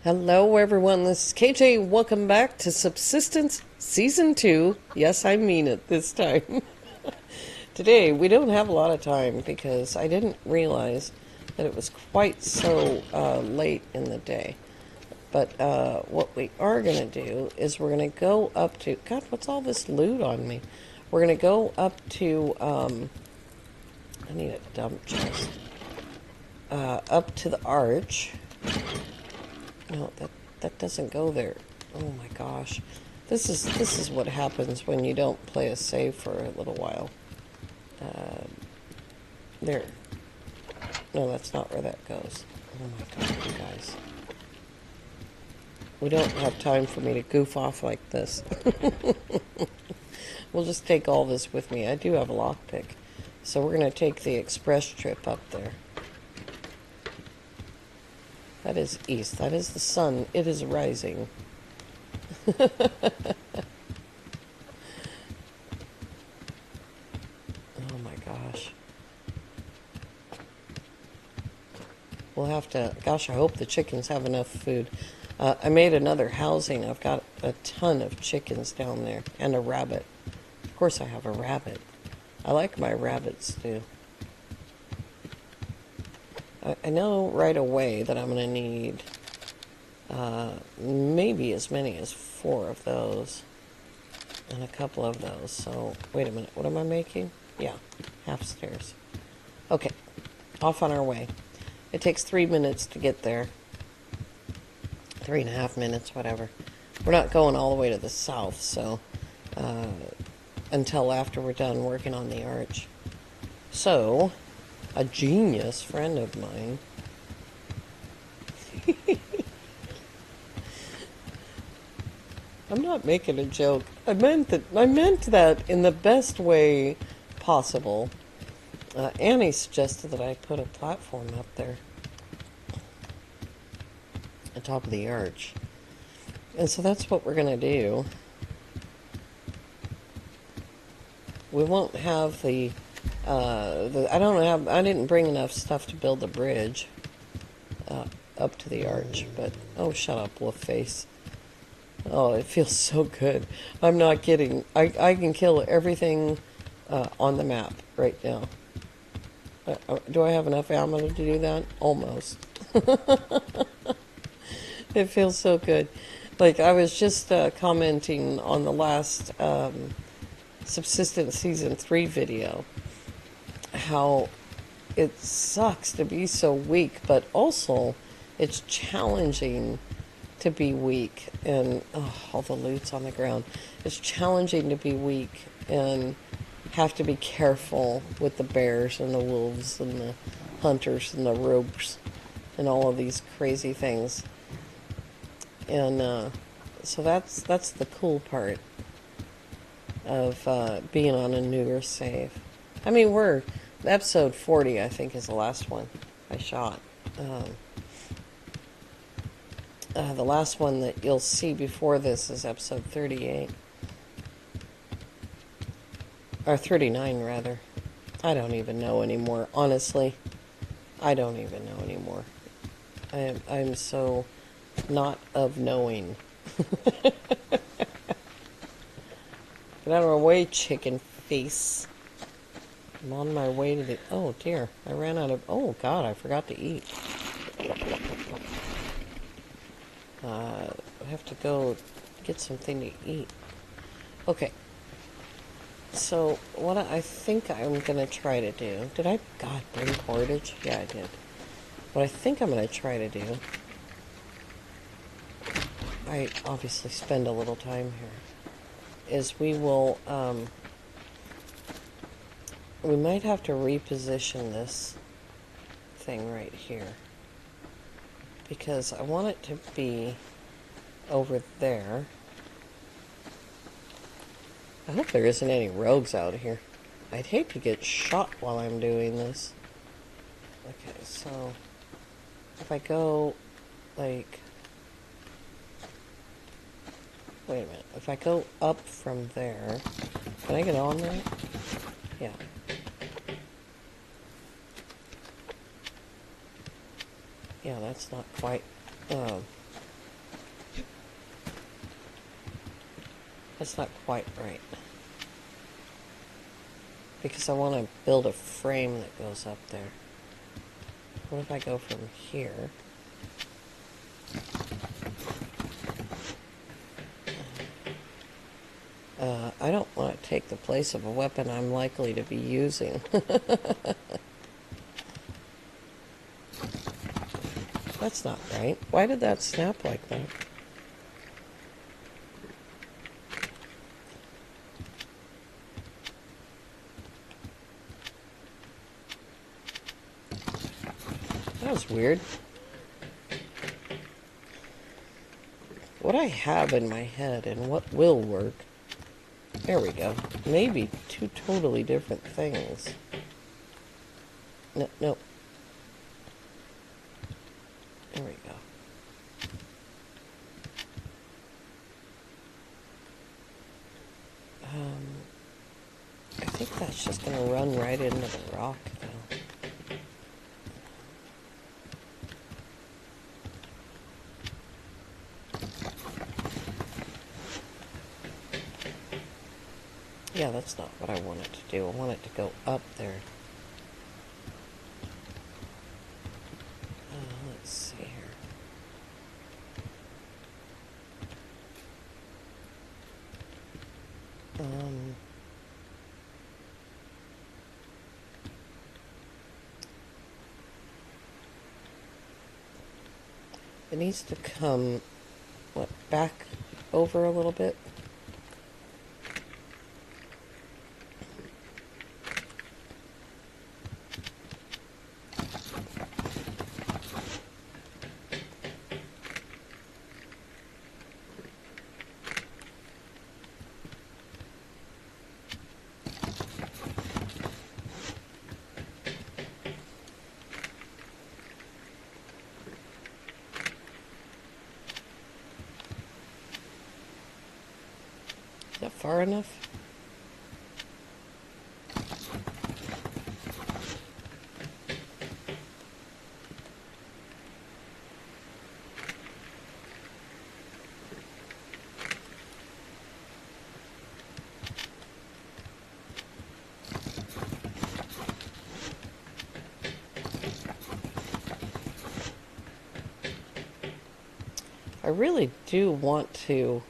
Hello, everyone. This is KJ. Welcome back to Subsistence Season 2. Yes, I mean it this time. Today, we don't have a lot of time because I didn't realize that it was quite so late in the day. But what we are going to do is we're going to go up to... God, what's all this loot on me? We're going to go up to... I need a dump chest. Up to the arch. No, that doesn't go there. Oh my gosh. This is what happens when you don't play a save for a little while. There. No, that's not where that goes. Oh my god, you guys. We don't have time for me to goof off like this. We'll just take all this with me. I do have a lockpick. So we're going to take the express trip up there. That is east. That is the sun. It is rising. Oh my gosh. We'll have to... Gosh, I hope the chickens have enough food. I made another housing. I've got a ton of chickens down there. And a rabbit. Of course I have a rabbit. I like my rabbits too. I know right away that I'm going to need maybe as many as 4 of those and a couple of those. So, wait a minute. What am I making? Yeah, half stairs. Okay, off on our way. It takes 3 minutes to get there. 3.5 minutes, whatever. We're not going all the way to the south, so until after we're done working on the arch. So... a genius friend of mine. I'm not making a joke. I meant that in the best way possible. Annie suggested that I put a platform up there on top of the arch. And so that's what we're going to do. We won't have I didn't bring enough stuff to build a bridge up to the arch, but oh, shut up, wolf face. Oh, it feels so good. I'm not kidding. I can kill everything on the map right now. Do I have enough ammo to do that? Almost. It feels so good. Like, I was just commenting on the last Subsistence Season 3 video, how it sucks to be so weak, but also it's challenging to be weak, and all the loot's on the ground. It's challenging to be weak and have to be careful with the bears and the wolves and the hunters and the rogues and all of these crazy things. And so that's the cool part of being on a newer save. I mean, we're episode 40, I think, is the last one I shot. The last one that you'll see before this is episode 38. Or 39, rather. I don't even know anymore, honestly. I don't even know anymore. I'm so not of knowing. Get out of my way, chicken face. I'm on my way to the... Oh, dear. I ran out of... Oh, God, I forgot to eat. I have to go get something to eat. Okay. So, what I think I'm going to try to do... Did I, God, bring cordage? Yeah, I did. What I think I'm going to try to do... I obviously spend a little time here. Is we will... we might have to reposition this thing right here, because I want it to be over there. I hope there isn't any rogues out here. I'd hate to get shot while I'm doing this. Okay, so if I go like... Wait a minute. If I go up from there... Can I get on there? Yeah. Yeah, that's not quite... That's not quite right. Because I want to build a frame that goes up there. What if I go from here? I don't want to take the place of a weapon I'm likely to be using. That's not right. Why did that snap like that? That was weird. What I have in my head and what will work. There we go. Maybe two totally different things. No, no. There we go. I think that's just going to run right into the rock now. Yeah, that's not what I want it to do. I want it to go up there. Let's see here. It needs to come, what, back over a little bit? Is that far enough? I really do want to...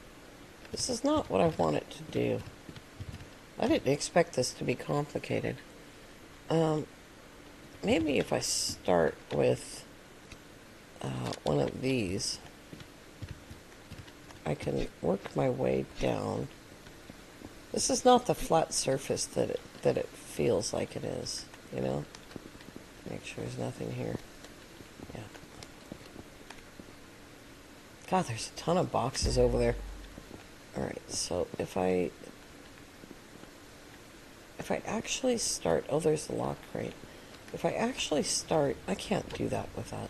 This is not what I want it to do. I didn't expect this to be complicated. Maybe if I start with one of these, I can work my way down. This is not the flat surface that it feels like it is, you know? Make sure there's nothing here. Yeah. God, there's a ton of boxes over there. Alright, so if I actually start... Oh, there's the lock crate. If I actually start... I can't do that with that.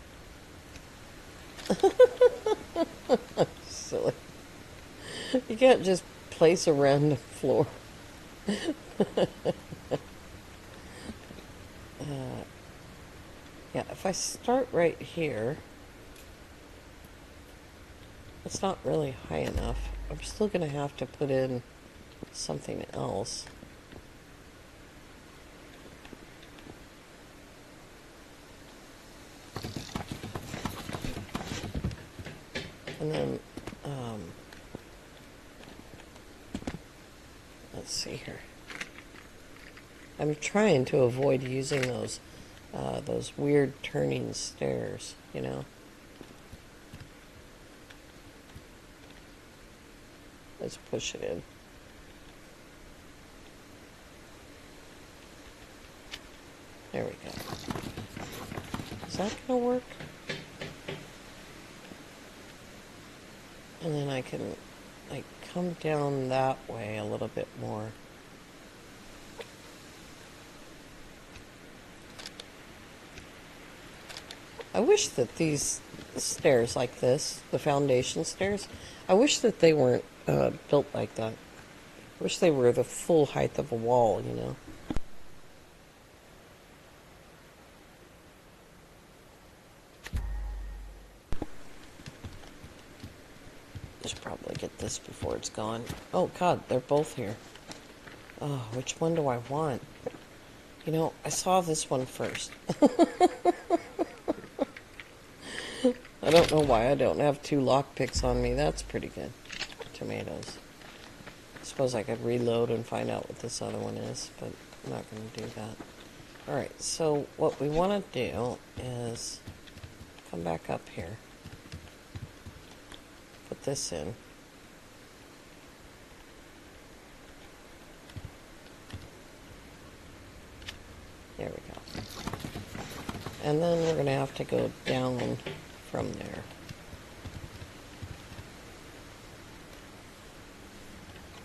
Silly. You can't just place a random floor. Yeah, if I start right here... It's not really high enough. I'm still going to have to put in something else. And then, let's see here. I'm trying to avoid using those weird turning stairs, you know. Let's push it in. There we go. Is that gonna work? And then I can, like, come down that way a little bit more. I wish that these stairs like this, the foundation stairs, I wish that they weren't built like that. I wish they were the full height of a wall, you know. should probably get this before it's gone. Oh God, they're both here. Oh, which one do I want? You know, I saw this one first. I don't know why I don't have 2 lockpicks on me. That's pretty good. Tomatoes. I suppose I could reload and find out what this other one is, but I'm not going to do that. Alright, so what we want to do is come back up here. Put this in. There we go. And then we're going to have to go down from there.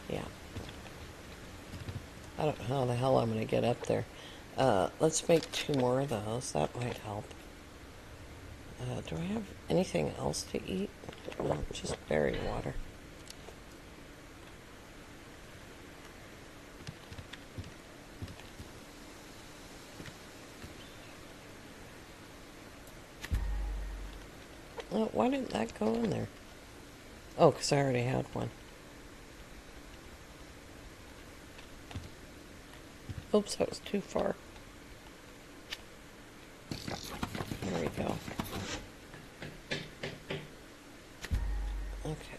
Yeah. I don't know how the hell I'm going to get up there. Let's make 2 more of those. That might help. Do I have anything else to eat? No, just berry water. Oh, why didn't that go in there? Oh, because I already had one. Oops, that was too far. There we go. Okay.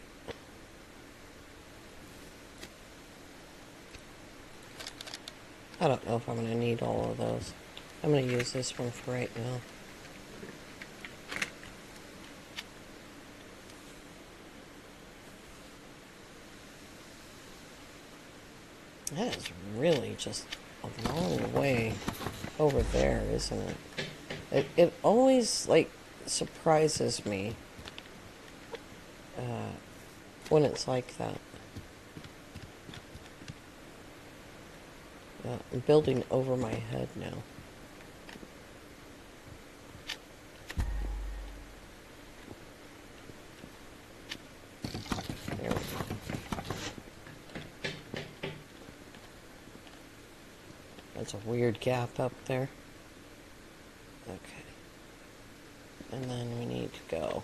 I don't know if I'm going to need all of those. I'm going to use this one for right now. That is really just a long way over there, isn't it? It always, like, surprises me when it's like that. I'm building over my head now. There we go. That's a weird gap up there. Okay. And then we need to go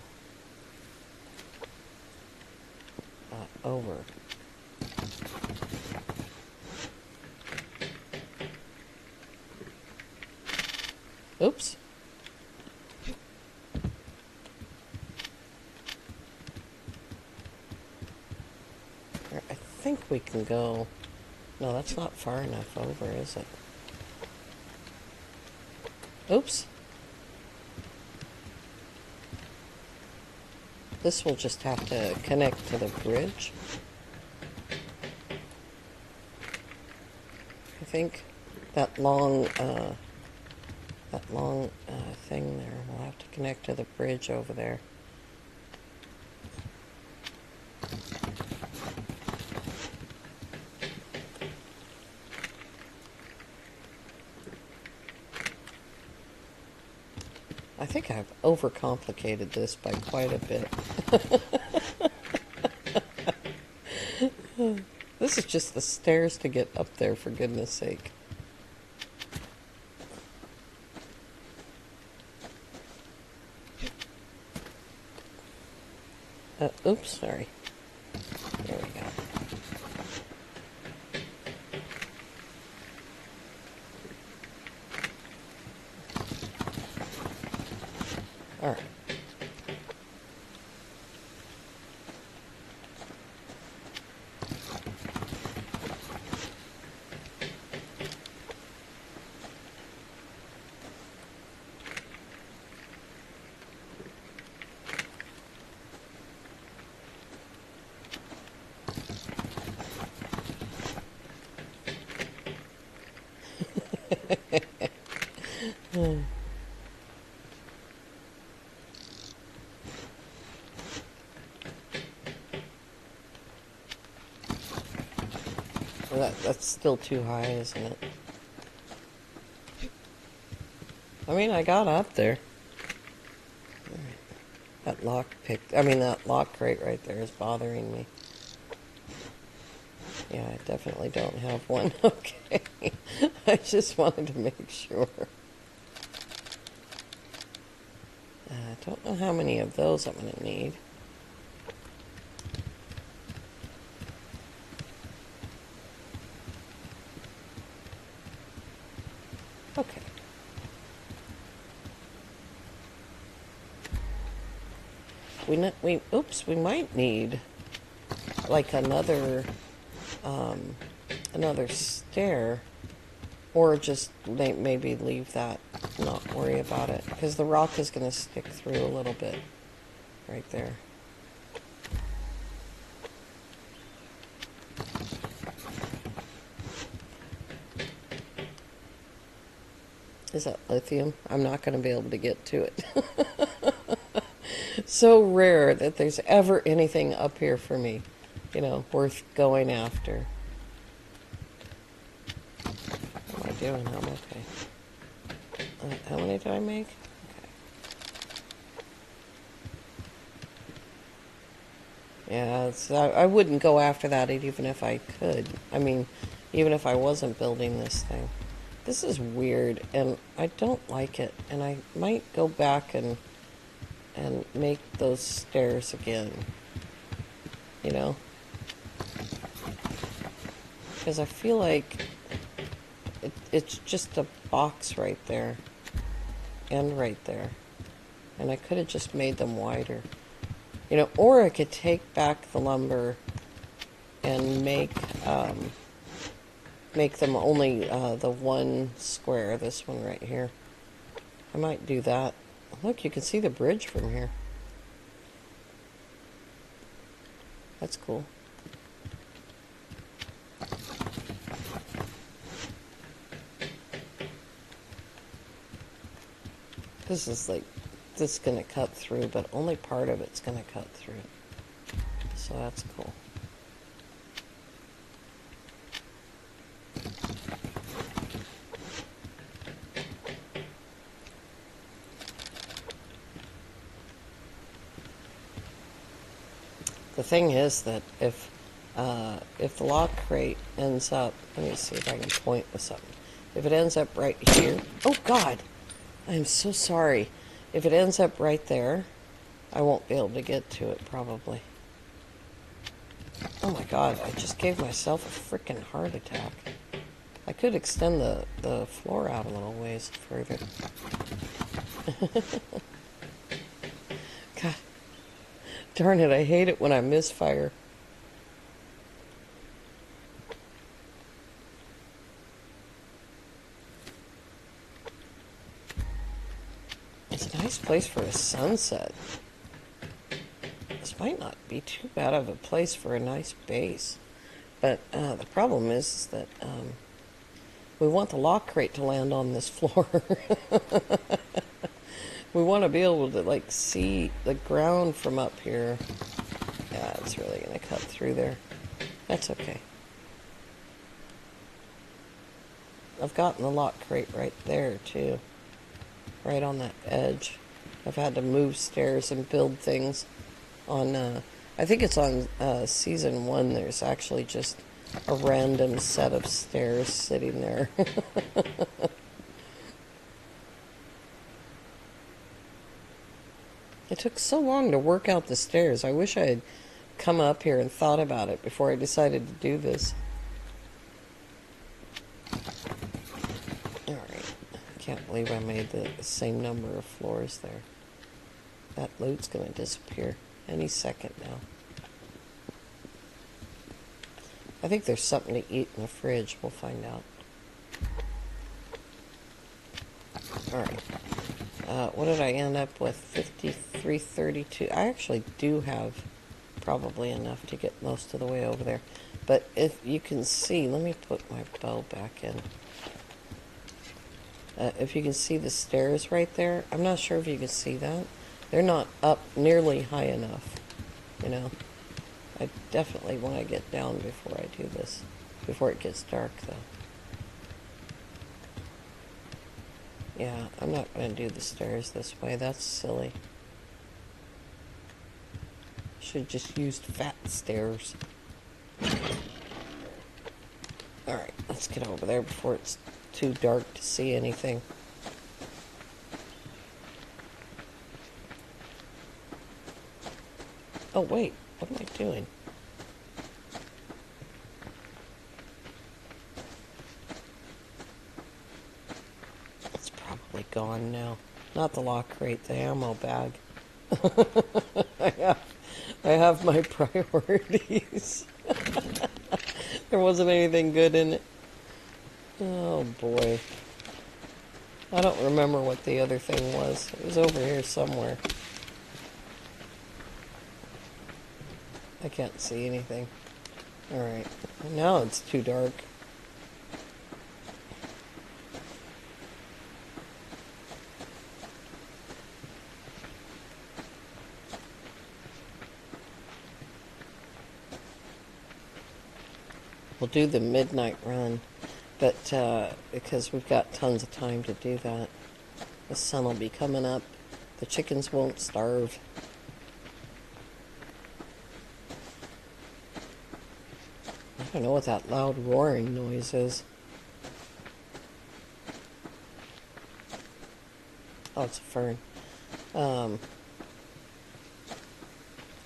over. Oops. I think we can go... No, that's not far enough over, is it? Oops. This will just have to connect to the bridge. I think that long thing there will have to connect to the bridge over there. I think I've overcomplicated this by quite a bit. This is just the stairs to get up there, for goodness sake. Oops, sorry. There we go. All right. Well, that's still too high, isn't it? I mean, I got up there. That that lock crate right there is bothering me. Yeah, I definitely don't have one. Okay. I just wanted to make sure. I don't know how many of those I'm going to need. we might need like another stair, or just maybe leave that, not worry about it, because the rock is going to stick through a little bit right there. Is that lithium? I'm not going to be able to get to it. So rare that there's ever anything up here for me, worth going after. What am I doing? I'm okay. How many did I make? Okay. Yeah, I wouldn't go after that even if I could. I mean, even if I wasn't building this thing. This is weird, and I don't like it, and I might go back and make those stairs again, because I feel like it's just a box right there and right there, and I could have just made them wider, or I could take back the lumber and make them only the one square, this one right here. I might do that. Look, you can see the bridge from here. That's cool. This is going to cut through, but only part of it's going to cut through. So that's cool. The thing is that if the lock crate ends up, let me see if I can point with something. If it ends up right here, oh God, I am so sorry. If it ends up right there, I won't be able to get to it probably. Oh my God, I just gave myself a freaking heart attack. I could extend the floor out a little ways further. God. Darn it, I hate it when I misfire. It's a nice place for a sunset. This might not be too bad of a place for a nice base. But the problem is that we want the lock crate to land on this floor. We want to be able to see the ground from up here. Yeah, it's really going to cut through there. That's okay. I've gotten the lock crate right there too. Right on that edge. I've had to move stairs and build things on, I think it's on season 1. There's actually just a random set of stairs sitting there. It took so long to work out the stairs. I wish I had come up here and thought about it before I decided to do this. Alright. I can't believe I made the same number of floors there. That loot's going to disappear any second now. I think there's something to eat in the fridge. We'll find out. Alright. What did I end up with? 5332. I actually do have probably enough to get most of the way over there. But if you can see, let me put my bow back in. If you can see the stairs right there, I'm not sure if you can see that. They're not up nearly high enough, I definitely want to get down before I do this, before it gets dark though. Yeah, I'm not going to do the stairs this way. That's silly. Should have just used fat stairs. Alright, let's get over there before it's too dark to see anything. Oh, wait. What am I doing? Gone now. Not the lock crate, the ammo bag. I have my priorities. There wasn't anything good in it. Oh boy. I don't remember what the other thing was. It was over here somewhere. I can't see anything. Alright. Now it's too dark. We'll do the midnight run, but because we've got tons of time to do that. The sun will be coming up. The chickens won't starve. I don't know what that loud roaring noise is. Oh, it's a fern.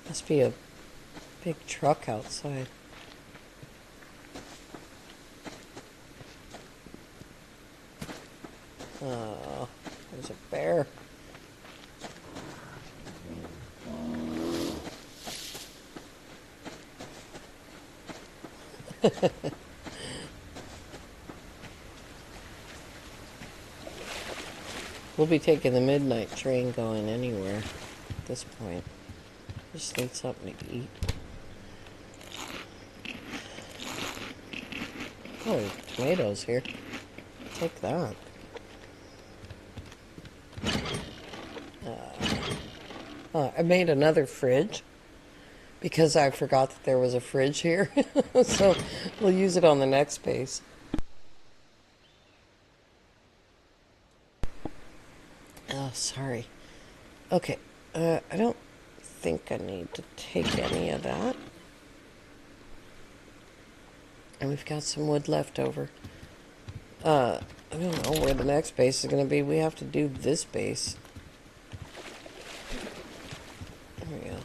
Must be a big truck outside. Oh, there's a bear. We'll be taking the midnight train going anywhere at this point. Just need something to eat. Oh, tomatoes here. Take that. I made another fridge because I forgot that there was a fridge here. So we'll use it on the next base. Oh, sorry. Okay, I don't think I need to take any of that. And we've got some wood left over. I don't know where the next base is going to be. We have to do this base. There we go.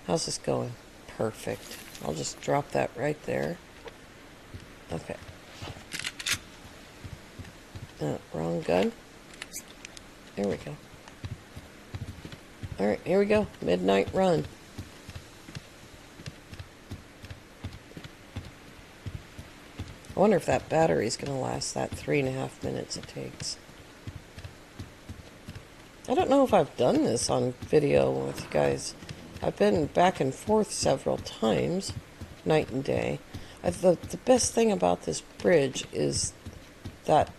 How's this going? Perfect. I'll just drop that right there. Okay. Wrong gun. There we go. Alright, here we go. Midnight run. I wonder if that battery's going to last that 3.5 minutes it takes. I don't know if I've done this on video with you guys. I've been back and forth several times, night and day. The best thing about this bridge is that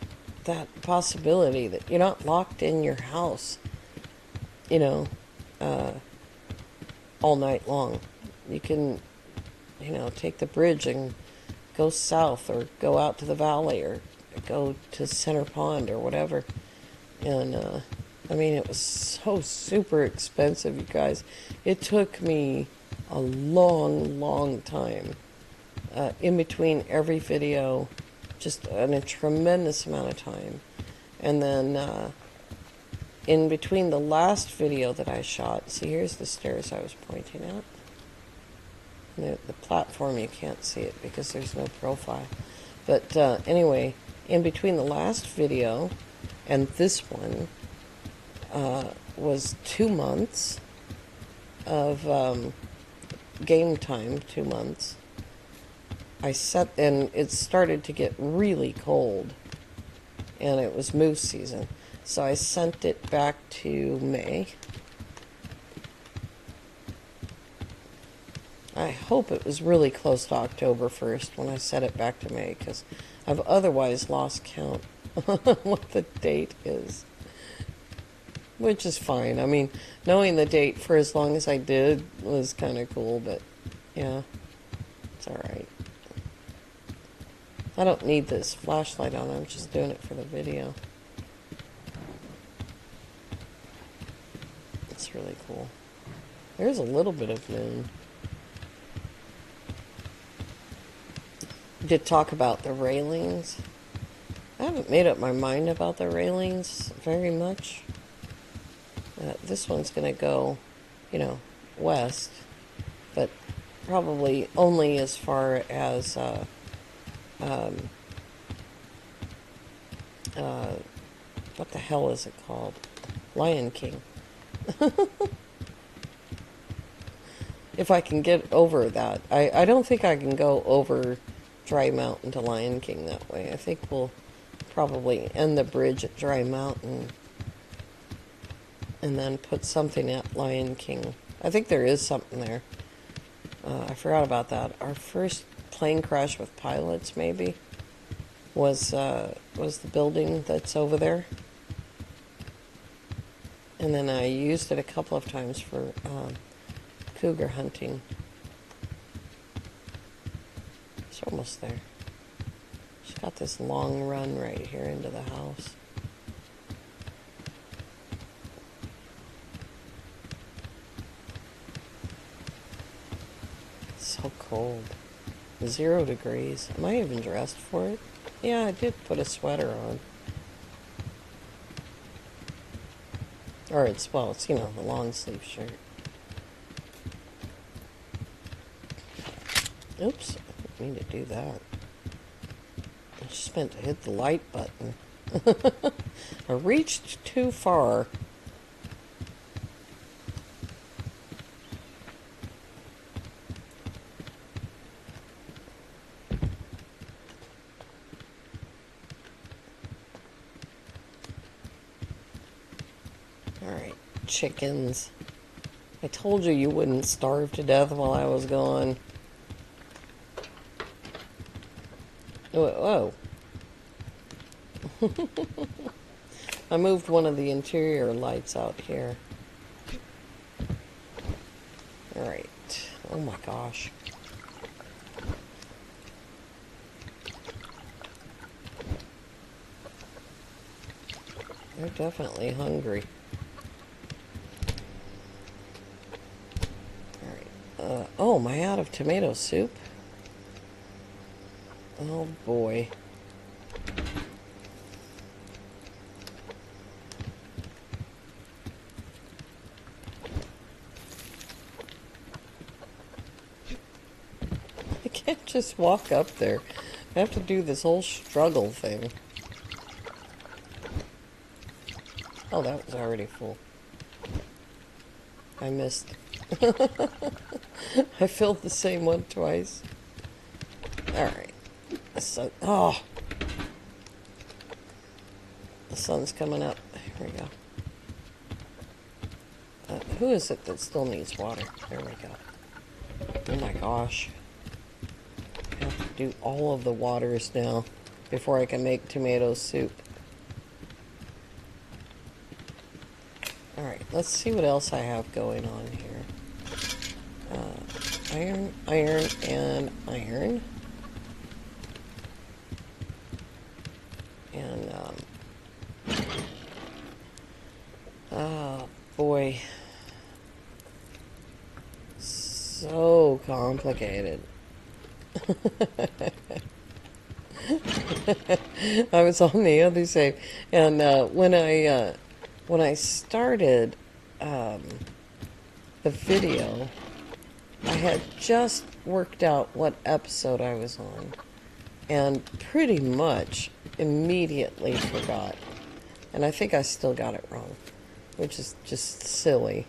possibility that you're not locked in your house, you know, all night long. You can, take the bridge and go south or go out to the valley or go to Center Pond or whatever. And, I mean, it was so super expensive, you guys. It took me a long, long time in between every video, just a tremendous amount of time. And then in between the last video that I shot, see, here's the stairs I was pointing at. The platform, you can't see it because there's no profile. But anyway, in between the last video and this one was 2 months of game time, 2 months. And it started to get really cold, and it was moose season. So I sent it back to May. I hope it was really close to October 1st when I set it back to May, because I've otherwise lost count what the date is. Which is fine. I mean, knowing the date for as long as I did was kind of cool, but yeah, it's alright. I don't need this flashlight on, I'm just doing it for the video. It's really cool. There's a little bit of moon. Did talk about the railings. I haven't made up my mind about the railings very much. This one's going to go, west, but probably only as far as what the hell is it called? Lion King. If I can get over that. I don't think I can go over Dry Mountain to Lion King that way. I think we'll probably end the bridge at Dry Mountain and then put something at Lion King. I think there is something there. I forgot about that. Our first plane crash with pilots, maybe, was the building that's over there. And then I used it a couple of times for cougar hunting. It's almost there. She's got this long run right here into the house. It's so cold. 0 degrees. Am I even dressed for it? Yeah, I did put a sweater on. Or it's, well, it's, the long sleeve shirt. Oops, I didn't mean to do that. I just meant to hit the light button. I reached too far. Alright, chickens. I told you you wouldn't starve to death while I was gone. Whoa. I moved one of the interior lights out here. Alright. Oh my gosh. They're definitely hungry. Alright. Oh, am I out of tomato soup? Oh boy. I can't just walk up there. I have to do this whole struggle thing. Oh, that was already full. I missed. I filled the same one twice. Alright. So, oh, the sun's coming up. Here we go. Who is it that still needs water? There we go. Oh my gosh. I have to do all of the waters now before I can make tomato soup. Alright, let's see what else I have going on here. Iron, and iron. And, oh boy, so complicated. I was on the other side, and when I started the video, I had just worked out what episode I was on, and pretty much immediately forgot. And I think I still got it wrong, which is just silly,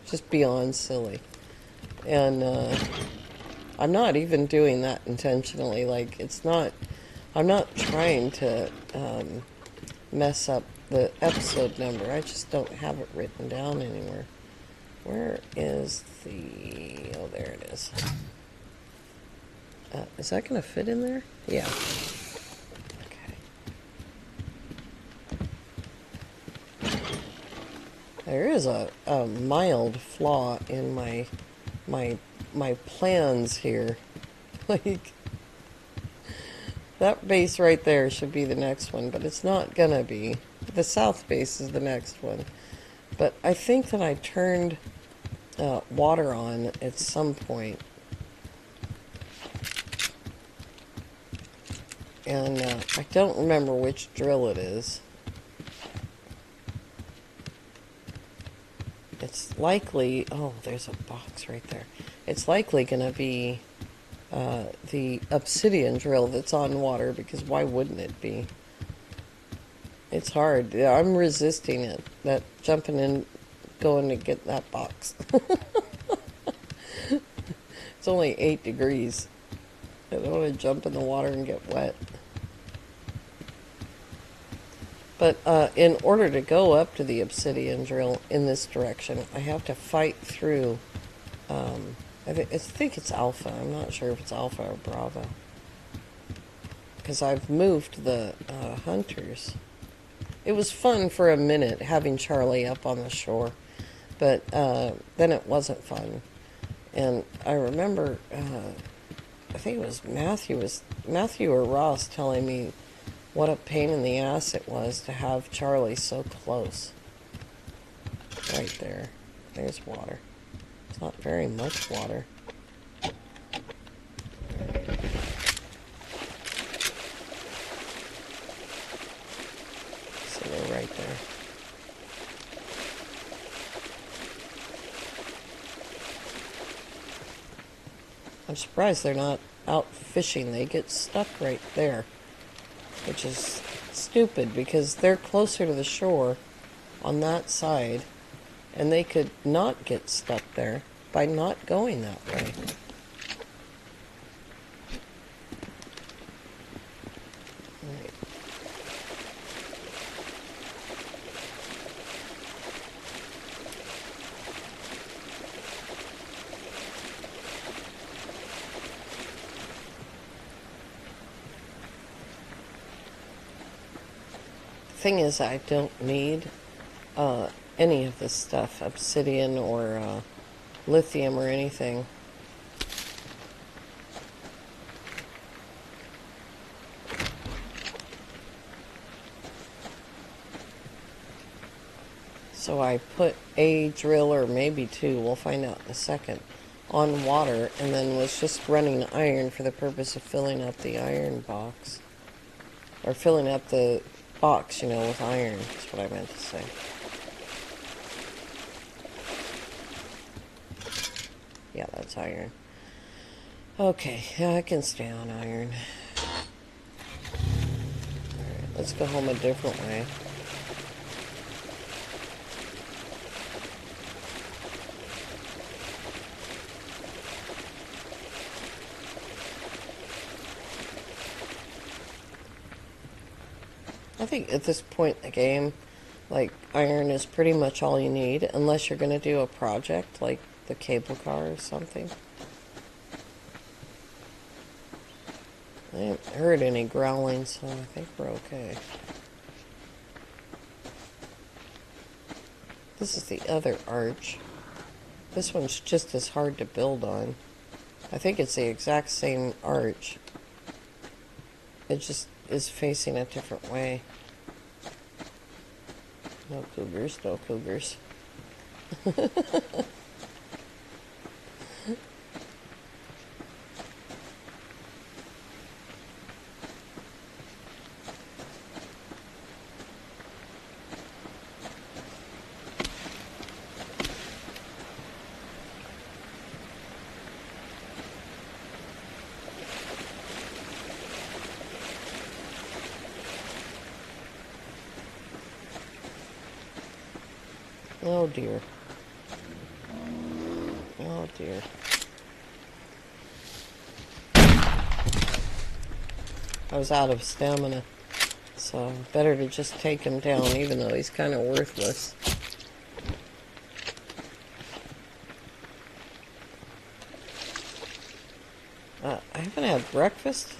just beyond silly. And I'm not even doing that intentionally. Like, I'm not trying to mess up the episode number. I just don't have it written down anywhere. Where is oh, there it is. Is that going to fit in there? Yeah. Okay. There is a mild flaw in my plans here. Like, that base right there should be the next one, but it's not gonna be. The south base is the next one. But I think that I turned water on at some point. And I don't remember which drill it is. It's likely, oh, there's a box right there. It's likely going to be the obsidian drill that's on water, because why wouldn't it be? It's hard. I'm resisting it. That jumping in going to get that box. It's only 8 degrees. I don't want to jump in the water and get wet. But in order to go up to the obsidian drill in this direction, I have to fight through, I think it's Alpha. I'm not sure if it's Alpha or Bravo. Because I've moved the hunters. It was fun for a minute having Charlie up on the shore, but then it wasn't fun. And I remember, I think it was Matthew or Ross telling me what a pain in the ass it was to have Charlie so close. Right there. There's water. It's not very much water. So they're right there. I'm surprised they're not out fishing. They get stuck right there, which is stupid because they're closer to the shore on that side, and they could not get stuck there by not going that way. Right. Thing is, I don't need any of this stuff, obsidian or lithium or anything. So I put a drill, or maybe two, we'll find out in a second, on water, and then was just running iron for the purpose of filling up the iron box. Or filling up the box, you know, with iron, is what I meant to say. Yeah, that's iron. Okay, yeah, I can stay on iron. Alright, let's go home a different way. I think at this point in the game, like, iron is pretty much all you need, unless you're going to do a project, like the cable car or something. I haven't heard any growling, so I think we're okay. This is the other arch. This one's just as hard to build on. I think it's the exact same arch. It just is facing a different way. No cougars, no cougars. Oh dear. Oh dear. I was out of stamina, so better to just take him down, even though he's kind of worthless. I haven't had breakfast.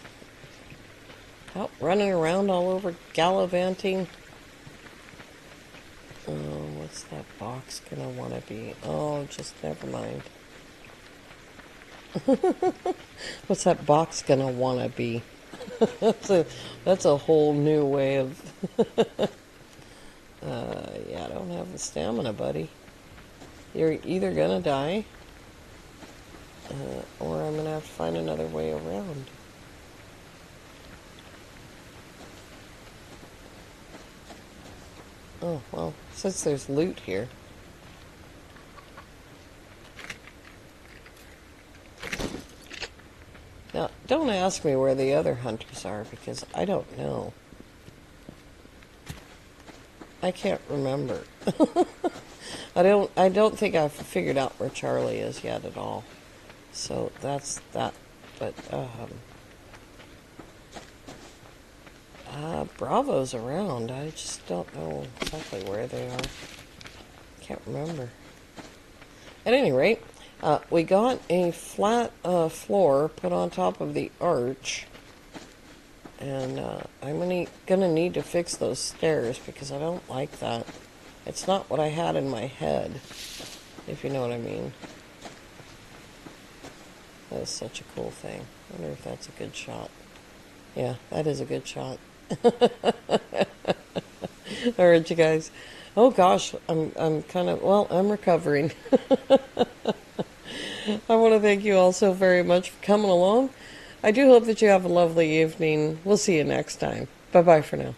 Out running around all over gallivanting. What's that box gonna want to be? Oh, just never mind. What's that box gonna want to be? that's a whole new way of... yeah, I don't have the stamina, buddy. You're either gonna die, or I'm gonna have to find another way around. Oh, well, since there's loot here. Now, don't ask me where the other hunters are, because I don't know. I can't remember. I don't think I've figured out where Charlie is yet at all. So that's that. But Bravo's around. I just don't know exactly where they are. Can't remember. At any rate, we got a flat floor put on top of the arch. And I'm gonna need to fix those stairs because I don't like that. It's not what I had in my head, if you know what I mean. That is such a cool thing. I wonder if that's a good shot. Yeah, that is a good shot. Alright, you guys. Oh gosh, I'm kind of, well, I'm recovering. I want to thank you all so very much for coming along. I do hope that you have a lovely evening. We'll see you next time. Bye-bye for now.